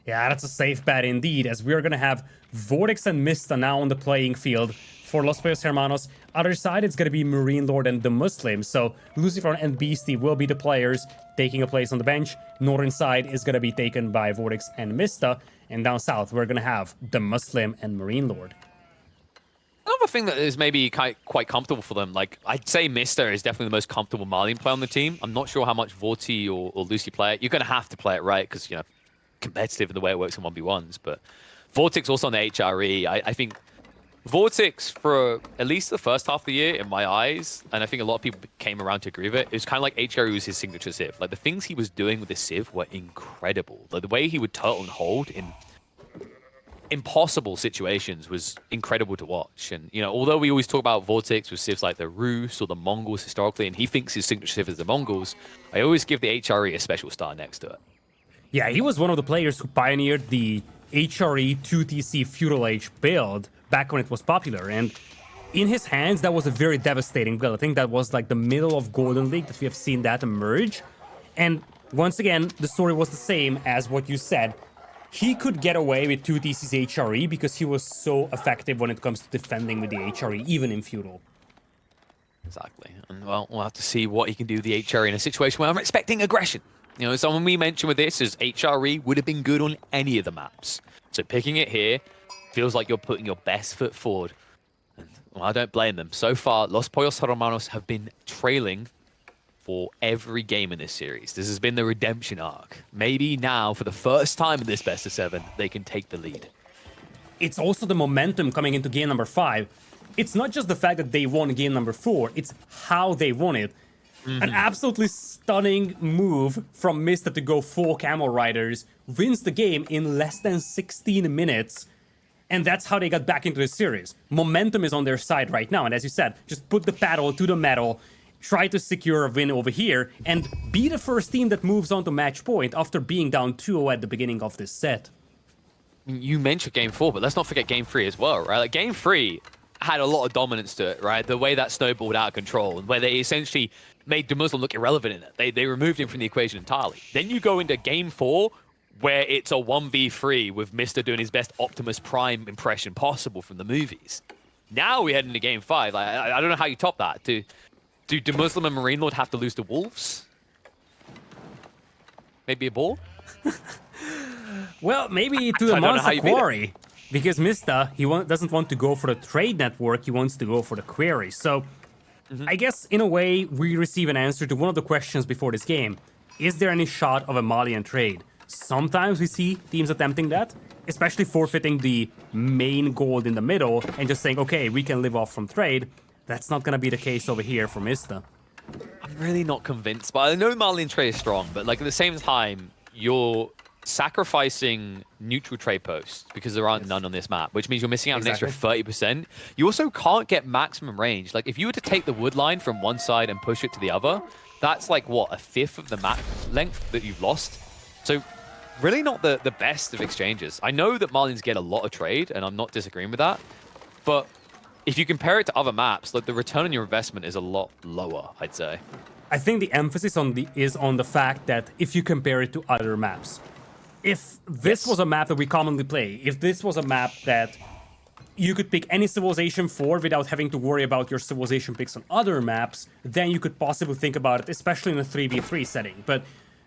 Yeah, that's a safe bet indeed, as we're gonna have VortiX and MarineLorD now on the playing field for Los Pollos Hermanos. Other side, it's gonna be MarineLorD and DeMusliM, so Lucifer and Beastyqt will be the players taking a place on the bench. Northern side is gonna be taken by VortiX and MarineLorD, and down south, we're gonna have DeMusliM and MarineLorD. Another thing that is maybe quite comfortable for them, like I'd say MarineLorD is definitely the most comfortable Marlin player on the team. I'm not sure how much Vorti or Lucy play it. You're going to have to play it right because, you know, competitive in the way it works in 1v1s. But VortiX also on the HRE. I think VortiX, for at least the first half of the year, in my eyes, and I think a lot of people came around to agree with it, it was kind of like HRE was his signature Civ. Like the things he was doing with the Civ were incredible. Like the way he would turtle and hold in impossible situations was incredible to watch. And, you know, although we always talk about VortiX with civs like the Rus or the Mongols historically, and he thinks his signature civ is the Mongols, I always give the HRE a special star next to it. Yeah, he was one of the players who pioneered the HRE 2TC Feudal Age build back when it was popular, and in his hands, that was a very devastating build. I think that was like the middle of Golden League that we have seen that emerge. And once again, the story was the same as what you said. He could get away with 2TC's HRE because he was so effective when it comes to defending with the HRE, even in Feudal. Exactly. And, well, we'll have to see what he can do with the HRE in a situation where I'm expecting aggression. You know, someone we mentioned with this is HRE would have been good on any of the maps. So picking it here feels like you're putting your best foot forward. And, well, I don't blame them. So far, Los Pollos Hermanos have been trailing for every game in this series. This has been the redemption arc. Maybe now, for the first time in this best of 7, they can take the lead. It's also the momentum coming into game number 5. It's not just the fact that they won game number 4, it's how they won it. An absolutely stunning move from MarineLorD to go 4 Camel Riders, wins the game in less than 16 minutes, and that's how they got back into the series. Momentum is on their side right now, and as you said, just put the pedal to the metal, try to secure a win over here, and be the first team that moves on to match point after being down 2-0 at the beginning of this set. You mentioned game 4, but let's not forget game 3 as well, right? Like game 3 had a lot of dominance to it, right? The way that snowballed out of control, where they essentially made DeMusliM look irrelevant in it. They removed him from the equation entirely. Then you go into game 4, where it's a 1v3 with MarineLorD doing his best Optimus Prime impression possible from the movies. Now we head into game 5. Like, I don't know how you top that. Do DeMusliM and MarineLorD have to lose to Wolves? Maybe a ball? Well, maybe to the Monster Quarry, because MarineLorD, he doesn't want to go for the trade network, he wants to go for the query. So, I guess, in a way, we receive an answer to one of the questions before this game. Is there any shot of a Malian trade? Sometimes we see teams attempting that, especially forfeiting the main gold in the middle and just saying, okay, we can live off from trade. That's not going to be the case over here for MarineLorD. I'm really not convinced, but I know Malian trade is strong, but like at the same time, you're sacrificing neutral trade posts because there aren't none on this map, which means you're missing out an extra 30%. You also can't get maximum range. Like if you were to take the wood line from one side and push it to the other, that's like what, a fifth of the map length that you've lost. So really not the best of exchanges. I know that Marlins get a lot of trade, and I'm not disagreeing with that, but if you compare it to other maps, like the return on your investment is a lot lower, I'd say. I think the emphasis is on the fact that if you compare it to other maps, if this was a map that we commonly play, if this was a map that you could pick any civilization for without having to worry about your civilization picks on other maps, then you could possibly think about it, especially in a 3v3 setting. But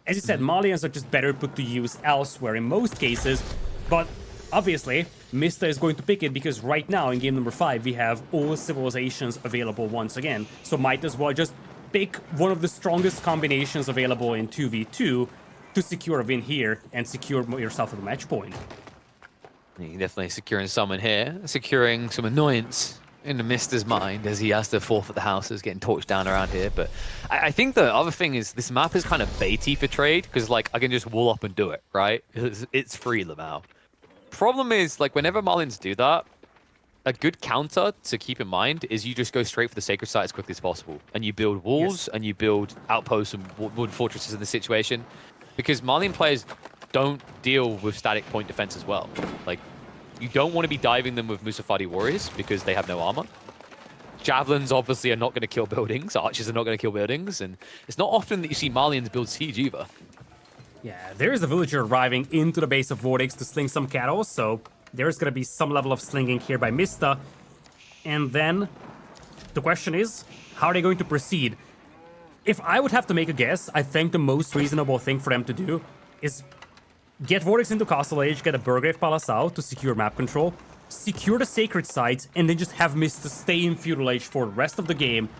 as you said, Malians are just better put to use elsewhere in most cases, but obviously, MarineLorD is going to pick it because right now in game number 5, we have all civilizations available once again. So might as well just pick one of the strongest combinations available in 2v2 to secure a win here and secure yourself a match point. You're definitely securing someone here, securing some annoyance in the MarineLord's mind as he has to forfeit the houses, getting torched down around here. But I think the other thing is this map is kind of baity for trade because like I can just wall up and do it, right? It's free now. Problem is, like, whenever Marlins do that, a good counter to keep in mind is you just go straight for the sacred site as quickly as possible. And you build walls, and you build outposts and wood fortresses in this situation. Because Marlin players don't deal with static point defense as well. Like, you don't want to be diving them with Musafadi warriors because they have no armor. Javelins obviously are not going to kill buildings. Archers are not going to kill buildings. And it's not often that you see Marlians build siege either. Yeah, there is a villager arriving into the base of VortiX to sling some cattle, so there's gonna be some level of slinging here by Mista. And then the question is, how are they going to proceed? If I would have to make a guess, I think the most reasonable thing for them to do is get VortiX into Castle Age, get a Burgrave Palace out to secure map control, secure the sacred sites, and then just have Mista stay in Feudal Age for the rest of the game.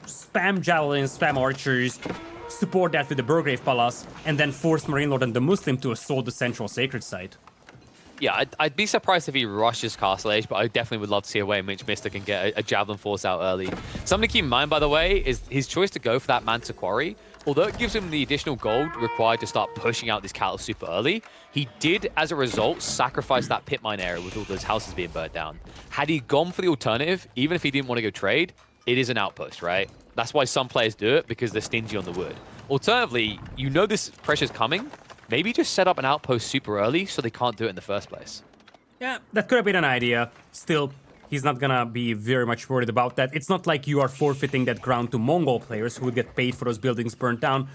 Spam Javelins, spam Archers, support that with the Burgrave Palace, and then force MarineLorD and DeMusliM to assault the central sacred site. Yeah, I'd be surprised if he rushes Castle Age, but I definitely would love to see a way in which Mista can get a Javelin Force out early. Something to keep in mind, by the way, is his choice to go for that Manta Quarry. Although it gives him the additional gold required to start pushing out this cattle super early, he did, as a result, sacrifice that pit mine area with all those houses being burnt down. Had he gone for the alternative, even if he didn't want to go trade, it is an outpost, right? That's why some players do it, because they're stingy on the wood. Alternatively, you know this pressure's coming, maybe just set up an outpost super early so they can't do it in the first place. Yeah, that could have been an idea. Still, he's not gonna be very much worried about that. It's not like you are forfeiting that ground to Mongol players who would get paid for those buildings burnt down.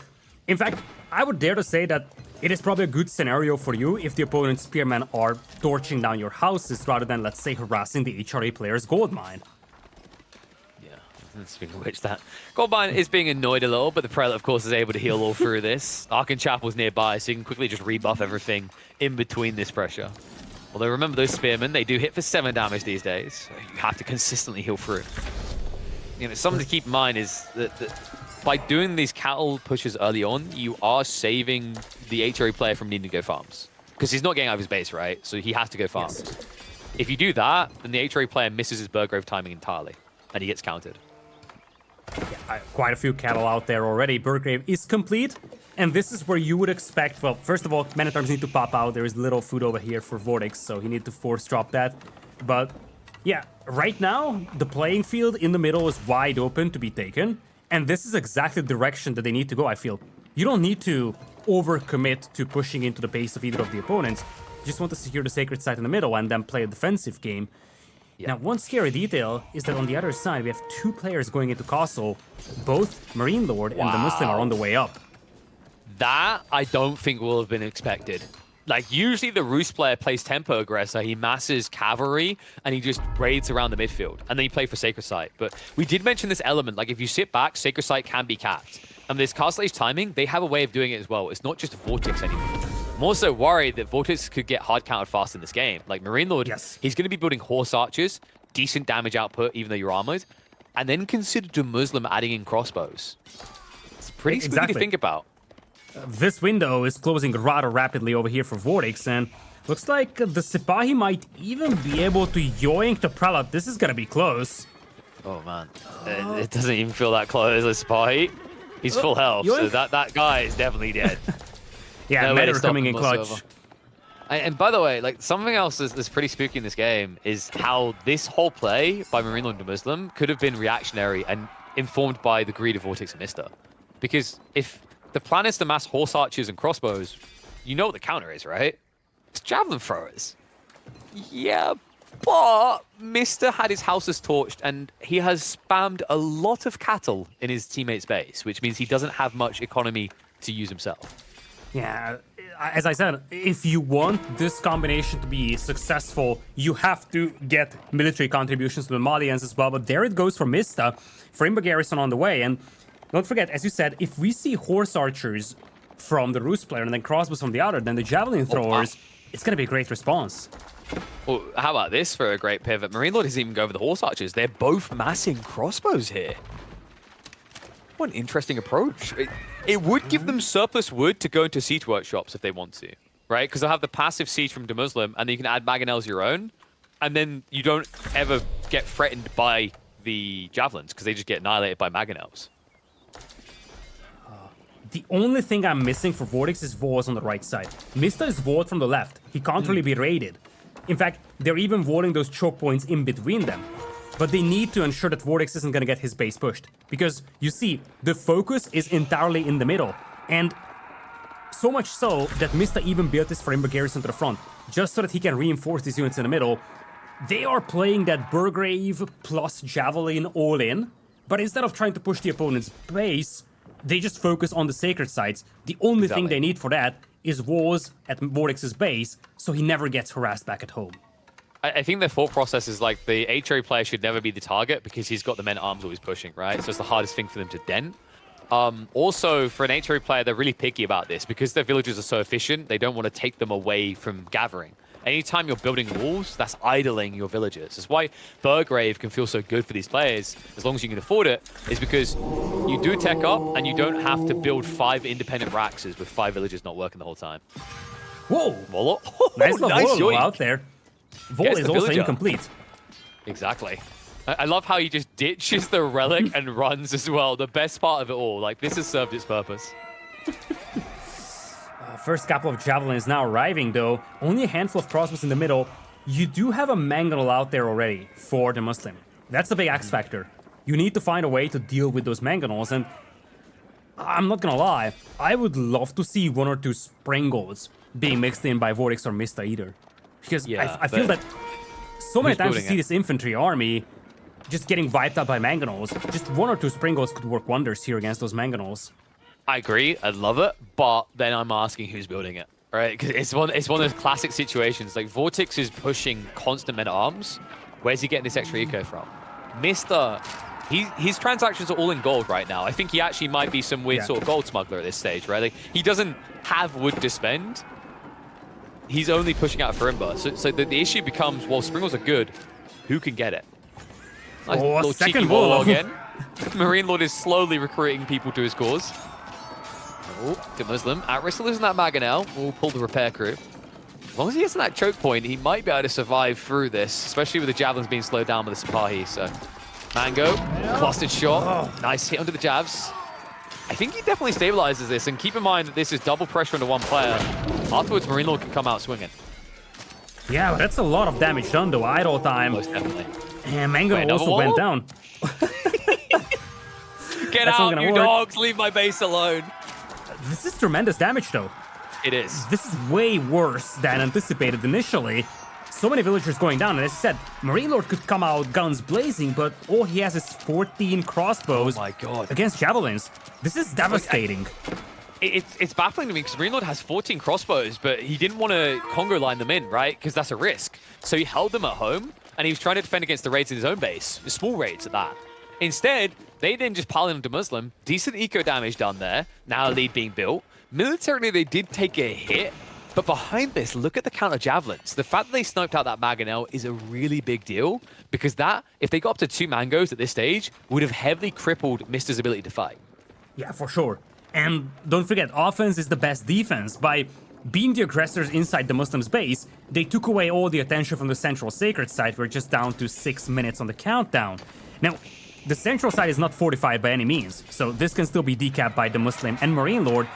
In fact, I would dare to say that it is probably a good scenario for you if the opponent's spearmen are torching down your houses rather than, let's say, harassing the HRA player's gold mine. Speaking of which, that Goldmine is being annoyed a little, but the Prelate, of course, is able to heal all through this. Arkan Chapel's nearby, so you can quickly just rebuff everything in between this pressure. Although remember those Spearmen, they do hit for 7 damage these days. So you have to consistently heal through. You know, something to keep in mind is that by doing these cattle pushes early on, you are saving the HRA player from needing to go farms. Because he's not getting out of his base, right? So he has to go farms. Yes. If you do that, then the HRA player misses his Burgrave timing entirely, and he gets countered. Yeah, quite a few cattle out there already. Burgrave is complete, and this is where you would expect, well, first of all, Man-at-Arms need to pop out. There is little food over here for VortiX, so he need to force drop that. But yeah, right now, the playing field in the middle is wide open to be taken, and this is exactly the direction that they need to go, I feel. You don't need to overcommit to pushing into the base of either of the opponents. You just want to secure the sacred site in the middle and then play a defensive game. Yeah. Now, one scary detail is that on the other side, we have 2 players going into Castle. Both MarineLorD and DeMusliM are on the way up. That, I don't think will have been expected. Like, usually the Roost player plays Tempo Aggressor, he masses Cavalry, and he just raids around the midfield. And then you play for Sacred Site. But we did mention this element, like, if you sit back, Sacred Site can be capped. And this Castle Age timing, they have a way of doing it as well. It's not just VortiX anymore. I'm also worried that VortiX could get hard countered fast in this game. Like, MarineLorD, yes, he's going to be building Horse Archers, decent damage output, even though you're armored, and then consider DeMusliM adding in crossbows. It's pretty spooky to think about. This window is closing rather rapidly over here for VortiX, and looks like the Sipahi might even be able to yoink the Prelate. This is going to be close. Oh, man. It doesn't even feel that close, the Sipahi. He's full health, so that guy is definitely dead. Yeah, Meta coming in clutch. And by the way, like, something else that's pretty spooky in this game is how this whole play by MarineLorD and DeMusliM could have been reactionary and informed by the greed of VortiX and Mista. Because if the plan is to mass Horse Archers and crossbows, you know what the counter is, right? It's Javelin Throwers. Yeah, but Mista had his houses torched, and he has spammed a lot of cattle in his teammate's base, which means he doesn't have much economy to use himself. Yeah, as I said, if you want this combination to be successful, you have to get military contributions to the Malians as well. But there it goes for Mista, Frimba Garrison on the way. And don't forget, as you said, if we see Horse Archers from the Roost player and then crossbows from the other, then the Javelin Throwers, it's going to be a great response. Well, how about this for a great pivot? MarineLorD doesn't even go for the Horse Archers. They're both massing crossbows here. What an interesting approach. It would give them surplus wood to go into siege workshops if they want to, right? Because they'll have the passive siege from DeMusliM, and then you can add Mangonels your own, and then you don't ever get threatened by the Javelins, because they just get annihilated by Mangonels. The only thing I'm missing for VortiX is Vols on the right side. Mista is Volt from the left. He can't really be raided. In fact, they're even voting those choke points in between them. But they need to ensure that VortiX isn't going to get his base pushed. Because, you see, the focus is entirely in the middle. And so much so that Mista even built his Frimba Garrison to the front, just so that he can reinforce these units in the middle. They are playing that Burgrave plus Javelin all in, but instead of trying to push the opponent's base, they just focus on the sacred sites. The only thing they need for that is walls at VortiX's base, so he never gets harassed back at home. I think their thought process is like the HRA player should never be the target because he's got the men at arms always pushing, right? So it's the hardest thing for them to dent. Also, for an HRA player, they're really picky about this because their villagers are so efficient, they don't want to take them away from gathering. Anytime you're building walls, that's idling your villagers. That's why Burgrave can feel so good for these players, as long as you can afford it, is because you do tech up and you don't have to build 5 independent Raxes with 5 villagers not working the whole time. Whoa! Volo. Nice little nice Volo out there. Volo is also incomplete. Exactly. I love how he just ditches the relic and runs as well. The best part of it all. Like, this has served its purpose. First couple of javelins now arriving, though. Only a handful of crossbows in the middle. You do have a mangonel out there already for DeMusliM. That's the big X factor. You need to find a way to deal with those mangonels, and I'm not gonna lie, I would love to see 1 or 2 Springles being mixed in by VortiX or MarineLorD either. Because I feel that so many times you see this infantry army just getting wiped out by mangonels. Just 1 or 2 Springles could work wonders here against those mangonels. I agree. I love it. But then I'm asking who's building it, right? Because it's one of those classic situations. Like, VortiX is pushing constant men-at-arms. Where's he getting this extra eco from? Mr. His transactions are all in gold right now. I think he actually might be some weird sort of gold smuggler at this stage, right? Like, he doesn't have wood to spend. He's only pushing out Farimba. So the issue becomes, well, Springles are good. Who can get it? Nice little cheeky wall again. MarineLorD is slowly recruiting people to his cause. Oh, DeMusliM at risk of losing that Mangonel. We'll pull the repair crew. As long as he gets to that choke point, he might be able to survive through this, especially with the javelins being slowed down by the Sipahi. So, Mango, clustered shot. Nice hit under the jabs. I think he definitely stabilizes this, and keep in mind that this is double pressure under one player. Afterwards, MarineLorD can come out swinging. Yeah, but that's a lot of damage done, though. Idle time. Most definitely. And Mango also went down. Get out, you dogs! Leave my base alone. This is tremendous damage, though. It is. This is way worse than anticipated initially. So many villagers going down, and as I said, MarineLorD could come out guns blazing, but all he has is 14 crossbows against javelins. This is devastating. It's baffling to me because MarineLorD has 14 crossbows, but he didn't want to Congo line them in, right? Because that's a risk. So he held them at home, and he was trying to defend against the raids in his own base, the small raids at that. Instead, they then just pile in DeMusliM. Decent eco damage done there. Now a lead being built. Militarily, they did take a hit. But behind this, look at the counter javelins. The fact that they sniped out that Mangonel is a really big deal. Because that, if they got up to 2 mangoes at this stage, would have heavily crippled Mister's ability to fight. Yeah, for sure. And don't forget, offense is the best defense. By being the aggressors inside DeMusliM's base, they took away all the attention from the central sacred site. We're just down to 6 minutes on the countdown. Now, the central side is not fortified by any means, so this can still be decapped by DeMusliM and MarineLorD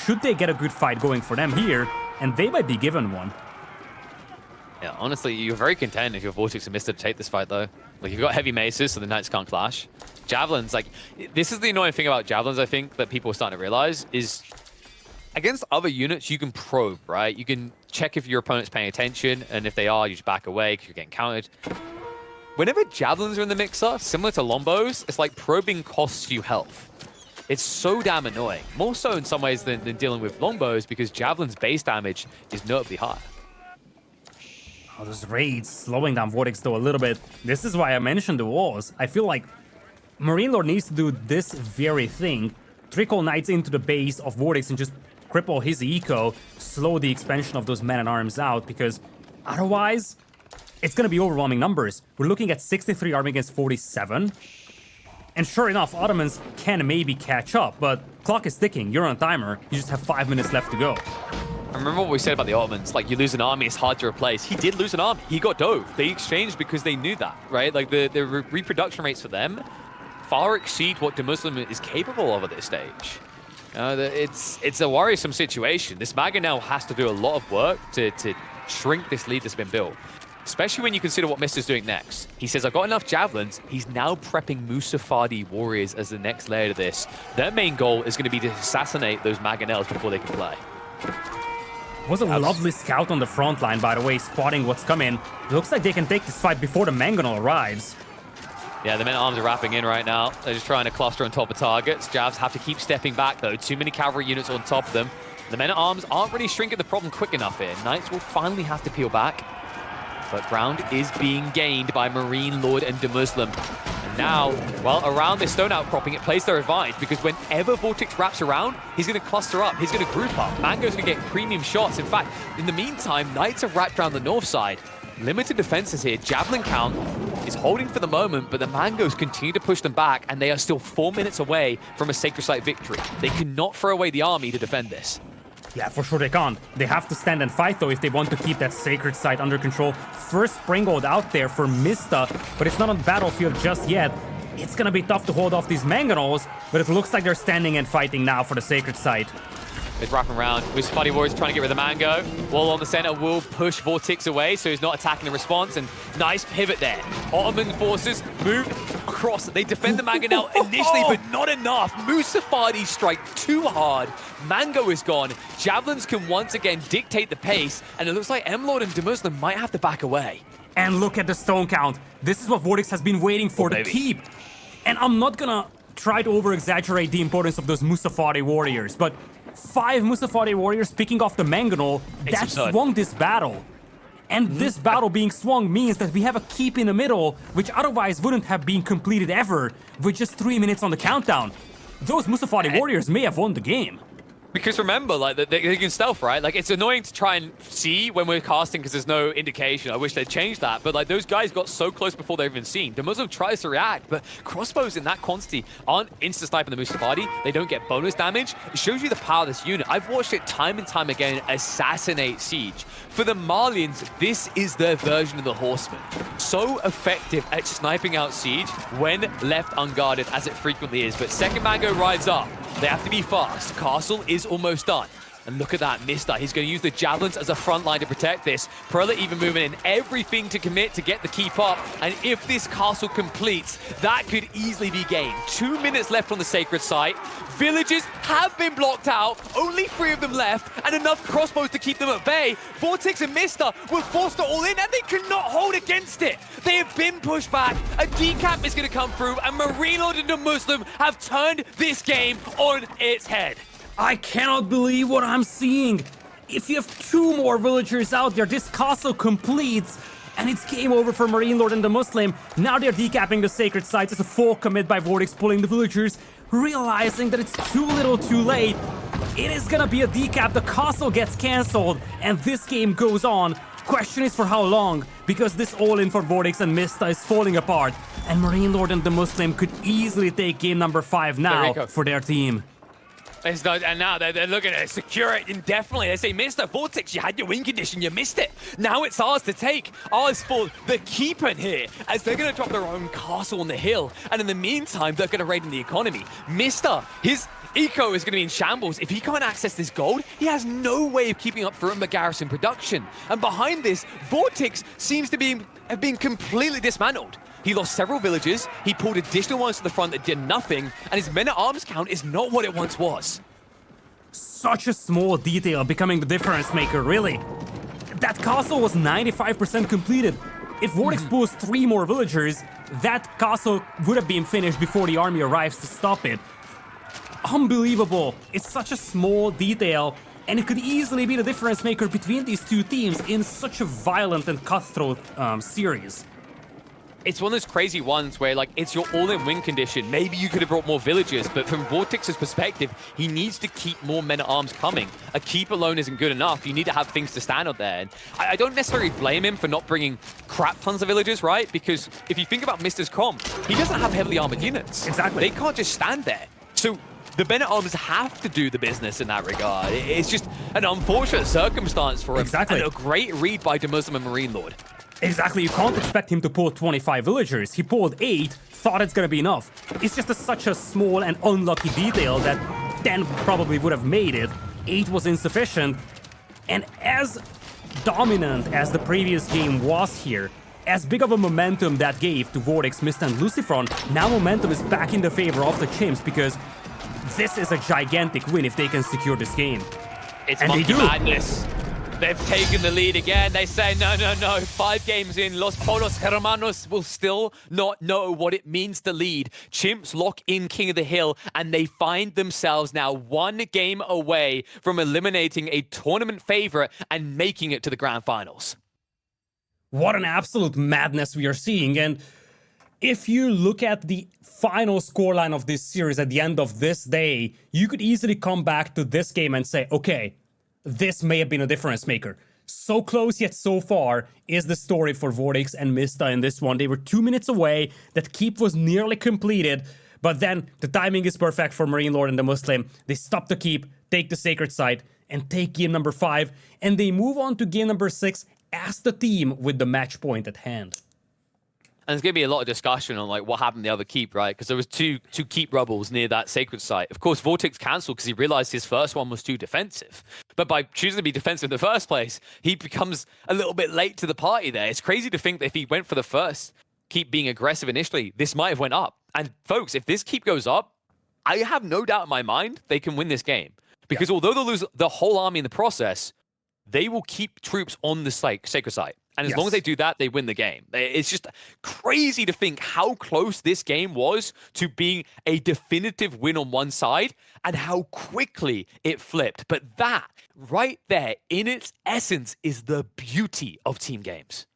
should they get a good fight going for them here, and they might be given one. Yeah, honestly, you're very content if you're VortiX and MarineLorD to take this fight, though. Like, you've got heavy maces, so the knights can't clash. Javelins, like, this is the annoying thing about javelins, I think, that people are starting to realize, is against other units, you can probe, right? You can check if your opponent's paying attention, and if they are, you just back away because you're getting countered. Whenever javelins are in the mixer, similar to Lombos, it's like probing costs you health. It's so damn annoying. More so in some ways than dealing with Longbows, because javelin's base damage is notably high. Oh, those raids slowing down VortiX though a little bit. This is why I mentioned the walls. I feel like MarineLorD needs to do this very thing. Trickle knights into the base of VortiX and just cripple his eco, slow the expansion of those men-at-arms out, because otherwise, it's going to be overwhelming numbers. We're looking at 63 army against 47. And sure enough, Ottomans can maybe catch up, but clock is ticking. You're on a timer. You just have 5 minutes left to go. I remember what we said about the Ottomans. Like, you lose an army, it's hard to replace. He did lose an army. He got dove. They exchanged because they knew that, right? Like, the reproduction rates for them far exceed what DeMusliM is capable of at this stage. It's a worrisome situation. This Maga now has to do a lot of work to shrink this lead that's been built. Especially when you consider what Mister's doing next. He says, I've got enough javelins. He's now prepping Musafadi warriors as the next layer to this. Their main goal is going to be to assassinate those Mangonels before they can play. It was a lovely scout on the front line, by the way, spotting what's coming. It looks like they can take this fight before the Mangonel arrives. Yeah, the men-at-arms are wrapping in right now. They're just trying to cluster on top of targets. Javs have to keep stepping back, though. Too many cavalry units on top of them. The men-at-arms aren't really shrinking the problem quick enough here. Knights will finally have to peel back. But ground is being gained by MarineLorD and DeMusliM. And now, well, around this stone outcropping, it plays their advantage because whenever VortiX wraps around, he's going to cluster up, he's going to group up. Mango's going to get premium shots. In fact, in the meantime, Knights have wrapped around the north side. Limited defenses here. Javelin count is holding for the moment, but the Mangos continue to push them back, and they are still 4 minutes away from a Sacred Site victory. They cannot throw away the army to defend this. Yeah, for sure they can't. They have to stand and fight, though, if they want to keep that Sacred Site under control. First Springboard out there for MISTA, but it's not on the battlefield just yet. It's gonna be tough to hold off these Mangonels, but it looks like they're standing and fighting now for the Sacred Site. It's wrapping around. Mustafadi Warriors trying to get rid of the Mango. Wall on the center will push VortiX away, so he's not attacking the response. And nice pivot there. Ottoman forces move across. They defend the Mango now initially, but not enough. Mustafadi strike too hard. Mango is gone. Javelins can once again dictate the pace, and it looks like MLord and DeMusliM might have to back away. And look at the stone count. This is what VortiX has been waiting for to keep. And I'm not gonna try to over-exaggerate the importance of those Mustafadi Warriors, but 5 Mustafadi Warriors picking off the Mangonel, that swung this battle. And this battle being swung means that we have a keep in the middle, which otherwise wouldn't have been completed ever, with just 3 minutes on the countdown. Those Mustafadi Warriors may have won the game. Because remember, like, they can stealth, right? Like, it's annoying to try and see when we're casting because there's no indication. I wish they'd changed that. But, like, those guys got so close before they've even seen. DeMusliM tries to react, but crossbows in that quantity aren't insta-sniping the Mustafadi. They don't get bonus damage. It shows you the power of this unit. I've watched it time and time again assassinate Siege. For the Malians, this is their version of the Horseman. So effective at sniping out Siege when left unguarded, as it frequently is. But second Mango rides up. They have to be fast. Castle is almost done. And look at that, Mista. He's going to use the Javelins as a front line to protect this. Prela even moving in everything to commit to get the keep up. And if this castle completes, that could easily be gained. 2 minutes left on the Sacred Site. Villages have been blocked out. Only 3 of them left. And enough crossbows to keep them at bay. VortiX and Mista were forced to all in, and they could not hold against it. They have been pushed back. A decap is going to come through. And MarineLorD and DeMusliM have turned this game on its head. I cannot believe what I'm seeing. If you have 2 more villagers out there, this castle completes. And it's game over for MarineLorD and DeMusliM. Now they're decapping the Sacred Sites. It's a full commit by VortiX pulling the villagers, realizing that it's too little too late. It is gonna be a decap. The castle gets cancelled, and this game goes on. Question is for how long, because this all-in for VortiX and Mista is falling apart. And MarineLorD and DeMusliM could easily take game number 5 now for their team. And now they're looking to secure it indefinitely. They say, Mr. VortiX, you had your win condition, you missed it. Now it's ours to take. Ours for the keeping here, as they're going to drop their own castle on the hill. And in the meantime, they're going to raid in the economy. Mr. His eco is going to be in shambles. If he can't access this gold, he has no way of keeping up for garrison production. And behind this, VortiX seems to have been completely dismantled. He lost several villages, he pulled additional ones to the front that did nothing, and his men-at-arms count is not what it once was. Such a small detail becoming the difference maker, really. That castle was 95% completed. If VortiX pulls 3 more villagers, that castle would have been finished before the army arrives to stop it. Unbelievable. It's such a small detail, and it could easily be the difference maker between these 2 teams in such a violent and cutthroat series. It's one of those crazy ones where, like, it's your all-in win condition. Maybe you could have brought more villagers, but from VortiX's perspective, he needs to keep more men-at-arms coming. A keep alone isn't good enough. You need to have things to stand on there. And I don't necessarily blame him for not bringing crap tons of villagers, right? Because if you think about Mister's comp, he doesn't have heavily armored units. Exactly. They can't just stand there. So the men-at-arms have to do the business in that regard. It's just an unfortunate circumstance for him. Exactly. And a great read by DeMusliM and MarineLorD. Exactly, you can't expect him to pull 25 villagers. He pulled 8, thought it's gonna be enough. It's just such a small and unlucky detail that 10 probably would have made it. 8 was insufficient. And as dominant as the previous game was here, as big of a momentum that gave to VortiX, Mista, and Lucifron, now momentum is back in the favor of the Chimps because this is a gigantic win if they can secure this game. It's monkey madness. They've taken the lead again. They say, no, no, no. 5 games in, Los Pollos Hermanos will still not know what it means to lead. Chimps lock in King of the Hill, and they find themselves now 1 game away from eliminating a tournament favorite and making it to the grand finals. What an absolute madness we are seeing. And if you look at the final scoreline of this series at the end of this day, you could easily come back to this game and say, okay, this may have been a difference maker. So close yet so far is the story for VortiX and Mista in this one. They were 2 minutes away. That keep was nearly completed. But then the timing is perfect for MarineLorD and DeMusliM. They stop the keep, take the sacred site, and take game number 5. And they move on to game number 6 as the team with the match point at hand. And there's going to be a lot of discussion on like what happened to the other keep, right? Because there was two keep rubbles near that sacred site. Of course, VortiX cancelled because he realized his first one was too defensive. But by choosing to be defensive in the first place, he becomes a little bit late to the party there. It's crazy to think that if he went for the first keep being aggressive initially, this might have went up. And folks, if this keep goes up, I have no doubt in my mind they can win this game. Because although they'll lose the whole army in the process, they will keep troops on the sacred site. And as long as they do that, they win the game. It's just crazy to think how close this game was to being a definitive win on one side and how quickly it flipped. But that right there in its essence is the beauty of team games.